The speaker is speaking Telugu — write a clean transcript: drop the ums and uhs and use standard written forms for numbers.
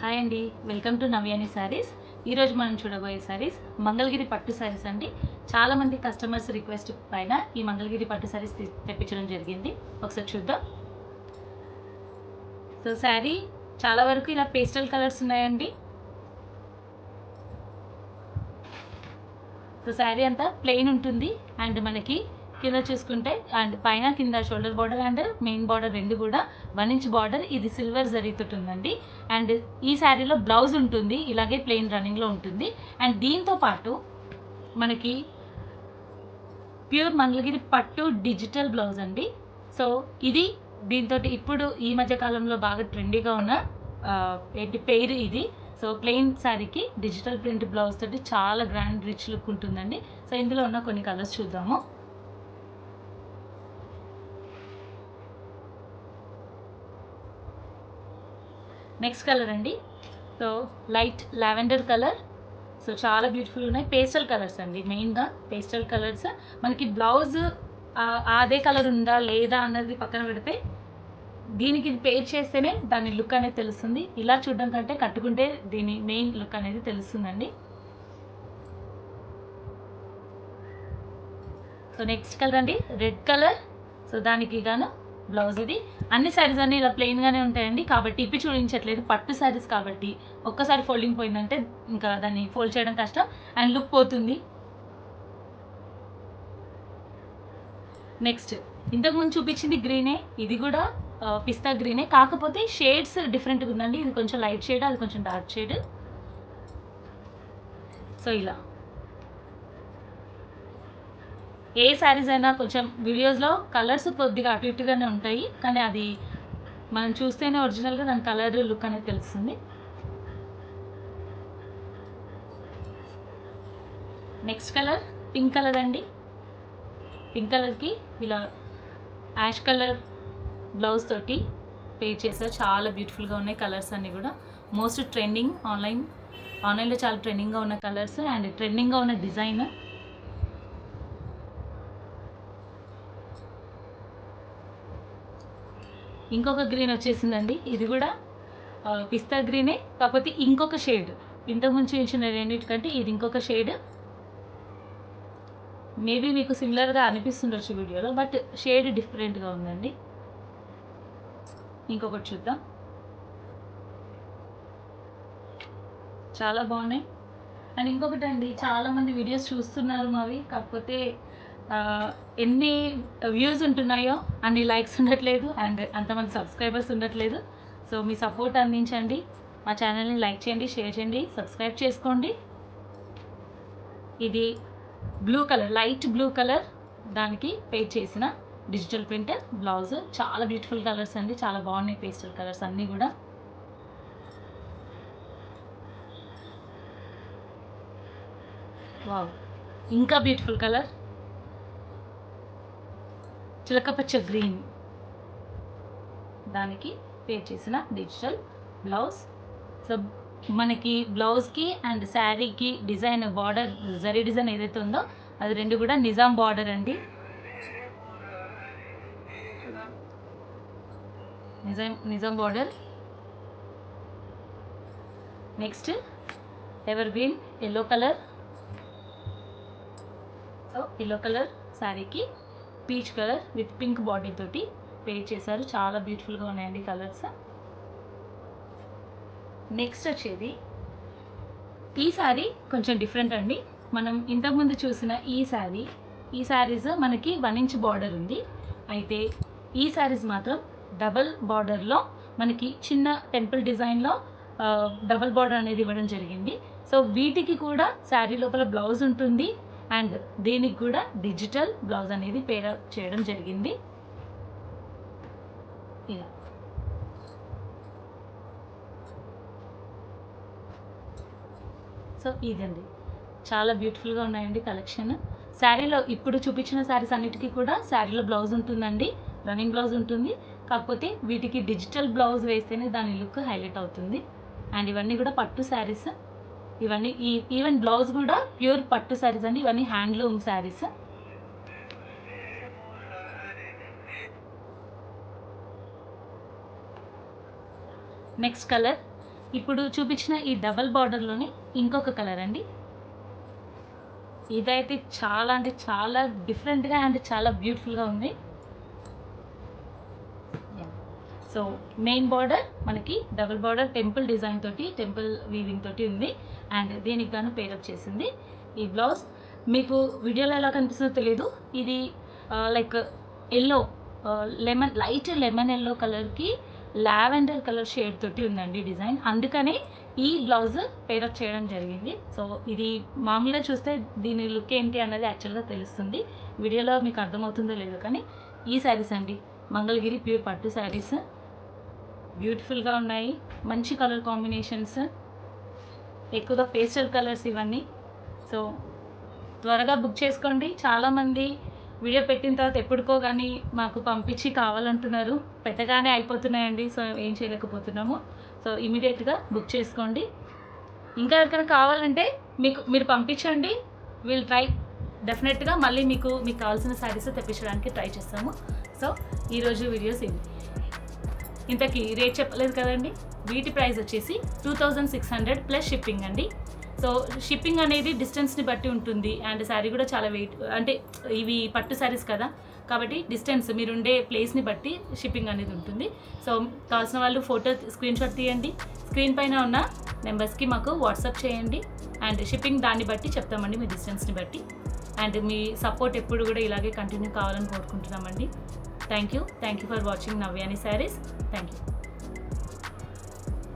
హాయ్ అండి, వెల్కమ్ టు నవ్యాని శారీస్. ఈరోజు మనం చూడబోయే శారీస్ మంగళగిరి పట్టు శారీస్ అండి. చాలామంది కస్టమర్స్ రిక్వెస్ట్ పైన ఈ మంగళగిరి పట్టు శారీస్ తెప్పించడం జరిగింది. ఒకసారి చూద్దాం. సో శారీ చాలా వరకు ఇలా పేస్టల్ కలర్స్ ఉన్నాయండి. సో శారీ అంతా ప్లెయిన్ ఉంటుంది అండ్ మనకి కింద చూసుకుంటే అండ్ పైన కింద shoulder border and main border రెండు కూడా 1 ఇంచ్ బార్డర్. ఇది సిల్వర్ జరీతో ఉంటుందండి. అండ్ ఈ శారీలో బ్లౌజ్ ఉంటుంది, ఇలాగే ప్లెయిన్ రన్నింగ్లో ఉంటుంది. అండ్ దీంతో పాటు మనకి ప్యూర్ మంగళగిరి పట్టు డిజిటల్ బ్లౌజ్ అండి. సో ఇది దీంతో ఇప్పుడు ఈ మధ్య కాలంలో బాగా ట్రెండీగా ఉన్న పేరు ఇది. సో ప్లెయిన్ శారీకి డిజిటల్ ప్రింట్ బ్లౌజ్ తోటి చాలా గ్రాండ్ రిచ్ లుక్ ఉంటుందండి. సో ఇందులో ఉన్న కొన్ని కలర్స్ చూద్దాము. నెక్స్ట్ కలర్ అండి. So light lavender colour. So చాలా బ్యూటిఫుల్ ఉన్నాయి. పేస్టల్ కలర్స్ అండి, మెయిన్గా పేస్టల్ కలర్స్. మనకి బ్లౌజ్ అదే కలర్ ఉందా లేదా అన్నది పక్కన పెడితే దీనికి పేర్ చేస్తేనే దాని లుక్ అనేది తెలుస్తుంది. ఇలా చూడడం కంటే కట్టుకుంటే దీని మెయిన్ లుక్ అనేది తెలుస్తుందండి. సో నెక్స్ట్ కలర్ అండి, రెడ్ కలర్. సో దానికి గాను బ్లౌజ్ ఇది. అన్ని శారీస్ అన్నీ ఇలా ప్లెయిన్గానే ఉంటాయండి, కాబట్టి ఇప్పి చూపించట్లేదు. పట్టు శారీస్ కాబట్టి ఒక్కసారి ఫోల్డింగ్ పోయిందంటే ఇంకా దాన్ని ఫోల్డ్ చేయడం కష్టం అండ్ లుక్ పోతుంది. నెక్స్ట్ ఇంతకుముందు చూపించింది గ్రీనే, ఇది కూడా పిస్తా గ్రీనే, కాకపోతే షేడ్స్ డిఫరెంట్గా ఉందండి. ఇది కొంచెం లైట్ షేడ్, అది కొంచెం డార్క్ షేడ్. సో ఇలా ఏ శారీస్ అయినా కొంచెం వీడియోస్లో కలర్స్ కొద్దిగా అటు ఇటుగానే ఉంటాయి, కానీ అది మనం చూస్తేనే ఒరిజినల్గా దాని కలర్ లుక్ అనేది తెలుస్తుంది. నెక్స్ట్ కలర్ పింక్ కలర్ అండి. పింక్ కలర్కి ఇలా యాష్ కలర్ బ్లౌజ్ తోటి పేర్ చేశారు. చాలా బ్యూటిఫుల్గా ఉన్నాయి కలర్స్ అన్నీ కూడా. మోస్ట్ ట్రెండింగ్ ఆన్లైన్లో చాలా ట్రెండింగ్గా ఉన్న కలర్స్ అండ్ ట్రెండింగ్గా ఉన్న డిజైన్. ఇంకొక గ్రీన్ వచ్చేసిందండి. ఇది కూడా పిస్తా గ్రీనే, కాకపోతే ఇంకొక షేడ్. ఇంతకుముందు చూపించిన రెండింటికంటే ఇది ఇంకొక షేడ్. మేబీ మీకు సిమిలర్గా అనిపిస్తుండొచ్చు వీడియోలో, బట్ షేడ్ డిఫరెంట్గా ఉందండి. ఇంకొకటి చూద్దాం. చాలా బాగున్నాయి. అండ్ ఇంకొకటి అండి, చాలామంది వీడియోస్ చూస్తున్నారు మావి, కాకపోతే ఎన్ని వ్యూస్ ఉంటున్నాయో అన్ని లైక్స్ ఉండట్లేదు అండ్ అంతమంది సబ్స్క్రైబర్స్ ఉండట్లేదు. సో మీ సపోర్ట్ అందించండి, మా ఛానల్ని లైక్ చేయండి, షేర్ చేయండి, సబ్స్క్రైబ్ చేసుకోండి. ఇది blue colour, light blue colour, దానికి పేర్ చేసిన డిజిటల్ ప్రింట్ బ్లౌజ్. చాలా బ్యూటిఫుల్ కలర్స్ అండి, చాలా బాగున్నాయి పేస్టల్ కలర్స్ అన్నీ కూడా. వావ్, ఇంకా బ్యూటిఫుల్ కలర్ చిలకపచ్చ గ్రీన్, దానికి పేర్ చేసిన డిజిటల్ బ్లౌజ్. సో మనకి బ్లౌజ్కి అండ్ శారీకి డిజైన్ బార్డర్ జరీ డిజైన్ ఏదైతే ఉందో అది రెండు కూడా నిజాం బార్డర్ అండి. Nizam border. Next evergreen yellow colour. So yellow colour శారీకి peach colour with pink body తోటి పేర్ చేశారు. చాలా బ్యూటిఫుల్గా ఉన్నాయండి కలర్స్. నెక్స్ట్ వచ్చేది ఈ శారీ కొంచెం డిఫరెంట్ అండి. మనం ఇంతకుముందు చూసిన ఈ శారీస్ మనకి 1 ఇంచ్ బార్డర్ ఉంది. అయితే ఈ శారీస్ మాత్రం డబల్ బార్డర్లో మనకి చిన్న టెంపుల్ డిజైన్లో డబల్ బార్డర్ అనేది ఇవ్వడం జరిగింది. సో వీటికి కూడా శారీ లోపల బ్లౌజ్ ఉంటుంది అండ్ దీనికి కూడా డిజిటల్ బ్లౌజ్ అనేది పేర్ చేయడం జరిగింది. ఇలా సో ఇదండి, చాలా బ్యూటిఫుల్గా ఉన్నాయండి కలెక్షన్. శారీలో ఇప్పుడు చూపించిన శారీస్ అన్నిటికీ కూడా శారీలో బ్లౌజ్ ఉంటుందండి, రన్నింగ్ బ్లౌజ్ ఉంటుంది. కాకపోతే వీటికి డిజిటల్ బ్లౌజ్ వేస్తేనే దాని లుక్ హైలైట్ అవుతుంది. అండ్ ఇవన్నీ కూడా పట్టు శారీస్. ఇవన్నీ ఈవెన్ బ్లౌజ్ కూడా ప్యూర్ పట్టు శారీస్ అండి. ఇవన్నీ హ్యాండ్లూమ్ శారీస్. నెక్స్ట్ కలర్ ఇప్పుడు చూపించిన ఈ డబల్ బార్డర్లోనే ఇంకొక కలర్ అండి. ఇదైతే చాలా అంటే చాలా డిఫరెంట్గా అండ్ చాలా బ్యూటిఫుల్గా ఉంది. సో మెయిన్ బార్డర్ మనకి డబుల్ బార్డర్ టెంపుల్ డిజైన్ తోటి, టెంపుల్ వీవింగ్ తోటి ఉంది. అండ్ దీనికి గాను పేరప్ చేసింది. ఈ బ్లౌజ్ మీకు వీడియోలో ఎలా కనిపిస్తుందో తెలియదు. ఇది like yellow, light lemon yellow కలర్కి లావెండర్ కలర్ షేడ్ తోటి ఉందండి డిజైన్. అందుకనే ఈ బ్లౌజ్ పేరప్ చేయడం జరిగింది. సో ఇది మామూలుగా చూస్తే దీని లుక్ ఏంటి అన్నది యాక్చువల్గా తెలుస్తుంది. వీడియోలో మీకు అర్థమవుతుందో లేదో కానీ ఈ శారీస్ అండి, మంగళగిరి ప్యూర్ పట్టు శారీస్ బ్యూటిఫుల్గా ఉన్నాయి. మంచి కలర్ కాంబినేషన్స్, ఎక్కువగా పేస్టల్ కలర్స్ ఇవన్నీ. సో త్వరగా బుక్ చేసుకోండి. చాలామంది వీడియో పెట్టిన తర్వాత ఎప్పుడుకో కానీ మాకు పంపించి కావాలంటున్నారు. పెట్టగానే అయిపోతున్నాయండి. సో ఏం చేయలేకపోతున్నాము. సో ఇమీడియట్గా బుక్ చేసుకోండి. ఇంకా ఎవరికైనా కావాలంటే మీరు పంపించండి. విల్ ట్రై డెఫినెట్గా మళ్ళీ మీకు కావాల్సిన శారీస్ తెప్పించడానికి ట్రై చేస్తాము. సో ఈరోజు వీడియోస్ ఇవి. ఇంతకీ రేట్ చెప్పలేదు కదండి. వీటి ప్రైస్ వచ్చేసి 2600 ప్లస్ షిప్పింగ్ అండి. సో షిప్పింగ్ అనేది డిస్టెన్స్ని బట్టి ఉంటుంది. అండ్ శారీ కూడా చాలా వెయిట్, అంటే ఇవి పట్టు శారీస్ కదా కాబట్టి డిస్టెన్స్ మీరుండే ప్లేస్ని బట్టి షిప్పింగ్ అనేది ఉంటుంది. సో కావాల్సిన వాళ్ళు ఫోటో స్క్రీన్ షాట్ తీయండి, స్క్రీన్ పైన ఉన్న నెంబర్స్కి మాకు వాట్సాప్ చేయండి. అండ్ షిప్పింగ్ దాన్ని బట్టి చెప్తామండి, మీ డిస్టెన్స్ని బట్టి. అండ్ మీ సపోర్ట్ ఎప్పుడు కూడా ఇలాగే కంటిన్యూ కావాలని కోరుకుంటున్నామండి. Thank you for watching Navyani sarees. Thank you.